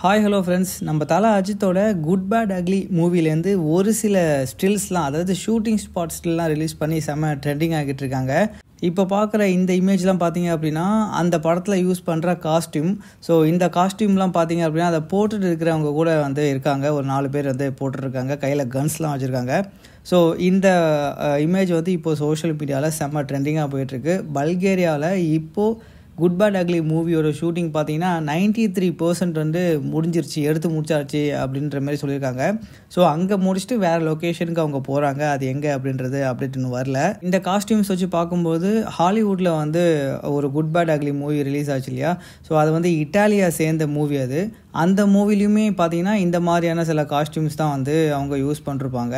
Hi hello friends, நம்ம தல அஜித்தோட குட் பேட் அக்லி மூவிலேருந்து ஒரு சில ஸ்டில்ஸ்லாம், அதாவது ஷூட்டிங் ஸ்பாட் ஸ்டில்லாம் ரிலீஸ் பண்ணி செம்ம ட்ரெண்டிங் ஆகிட்டு இருக்காங்க. இப்போ பார்க்குற இந்த இமேஜ்லாம் பார்த்தீங்க அப்படின்னா அந்த படத்தில் யூஸ் பண்ணுற காஸ்டியூம். ஸோ இந்த காஸ்டியூம்லாம் பார்த்தீங்க அப்படின்னா அதை போட்டுட்டு இருக்கிறவங்க கூட வந்து இருக்காங்க. ஒரு 4 பேர் வந்து போட்டுருக்காங்க, கையில் கன்ஸ்லாம் வச்சுருக்காங்க. ஸோ இந்த இமேஜ் வந்து இப்போது சோஷியல் மீடியாவில் செம்ம ட்ரெண்டிங்காக போயிட்டுருக்கு. பல்கேரியாவில் இப்போது குட் பேட் அக்லி மூவியோட ஷூட்டிங் பார்த்தீங்கன்னா 93% வந்து எடுத்து முடிச்சாச்சு அப்படின்ற மாதிரி சொல்லியிருக்காங்க. ஸோ அங்கே முடிச்சுட்டு வேறு லொக்கேஷனுக்கு அவங்க போகிறாங்க. அது எங்கே அப்படின்றது அப்டேட் இன்னும் வரல. இந்த காஸ்டியூம்ஸ் வச்சு பார்க்கும்போது ஹாலிவுட்டில் வந்து ஒரு good bad ugly movie release ஆச்சு இல்லையா? ஸோ அது வந்து இட்டாலியா சேர்ந்த மூவி. அது அந்த மூவிலையுமே பார்த்தீங்கன்னா இந்த மாதிரியான சில காஸ்டியூம்ஸ் தான் வந்து அவங்க யூஸ் பண்ணிருப்பாங்க.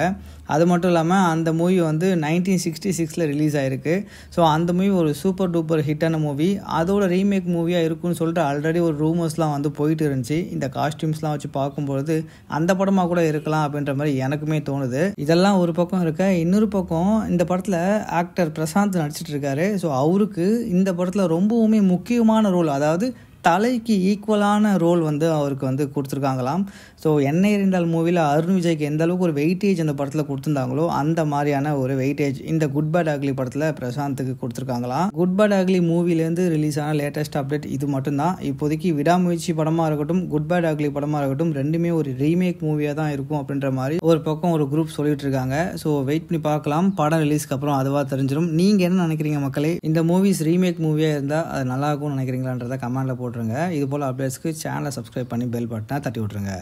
அது மட்டும் இல்லாமல் அந்த மூவி வந்து 1966 ரிலீஸ் ஆகிருக்கு. ஸோ அந்த மூவி ஒரு சூப்பர் டூப்பர் ஹிட்டான மூவி. அதோட ரீமேக் மூவியாக இருக்குன்னு சொல்லிட்டு ஆல்ரெடி ஒரு ரூமர்ஸ்லாம் வந்து போயிட்டு இருந்துச்சு. இந்த காஸ்டியூம்ஸ்லாம் வச்சு பார்க்கும்பொழுது அந்த படமாக கூட இருக்கலாம் அப்படின்ற மாதிரி எனக்குமே தோணுது. இதெல்லாம் ஒரு பக்கம் இருக்க, இன்னொரு பக்கம் இந்த படத்தில் ஆக்டர் பிரசாந்த் நடிச்சிட்டு இருக்காரு. ஸோ அவருக்கு இந்த படத்தில் ரொம்பவுமே முக்கியமான ரோல், அதாவது தலைக்கு ஈக்குவலான ரோல் வந்து அவருக்கு வந்து கொடுத்துருக்காங்களாம். ஸோ என்ன இருந்தால் மூவியில் அருண் விஜய்க்கு எந்த அளவுக்கு ஒரு வெயிட்டேஜ் அந்த படத்தில் கொடுத்துருந்தாங்களோ அந்த மாதிரியான ஒரு வெயிட்டேஜ் இந்த குட் பேட் அக்லி படத்தில் பிரசாந்துக்கு கொடுத்துருக்காங்களாம். குட் பேட் அக்லி மூவிலேருந்து ரிலீஸ் ஆன லேட்டஸ்ட் அப்டேட் இது மட்டும்தான். இப்போதைக்கு விடாமுயற்சி படமாக இருக்கட்டும், குட் பேட் அக்லி படமாக இருக்கட்டும், ரெண்டுமே ஒரு ரீமேக் மூவியாக தான் இருக்கும் அப்படின்ற மாதிரி ஒரு பக்கம் ஒரு குரூப் சொல்லிட்டு இருக்காங்க. ஸோ வெயிட் பண்ணி பார்க்கலாம், படம் ரிலீஸ்க்கு அப்புறம் அதுவாக தெரிஞ்சிடும். நீங்கள் என்ன நினைக்கிறீங்க மக்களே? இந்த மூவிஸ் ரீமேக் மூவியாக இருந்தால் அது நல்லா இருக்கும்னு நினைக்கிறீங்களான்றதை கமெண்ட்டில் போட்டுருங்க. இது போல் அப்டேட்ஸ்க்கு சேனலை சப்ஸ்கிரைப் பண்ணி பெல் பட்டனை தட்டி விட்ருங்க.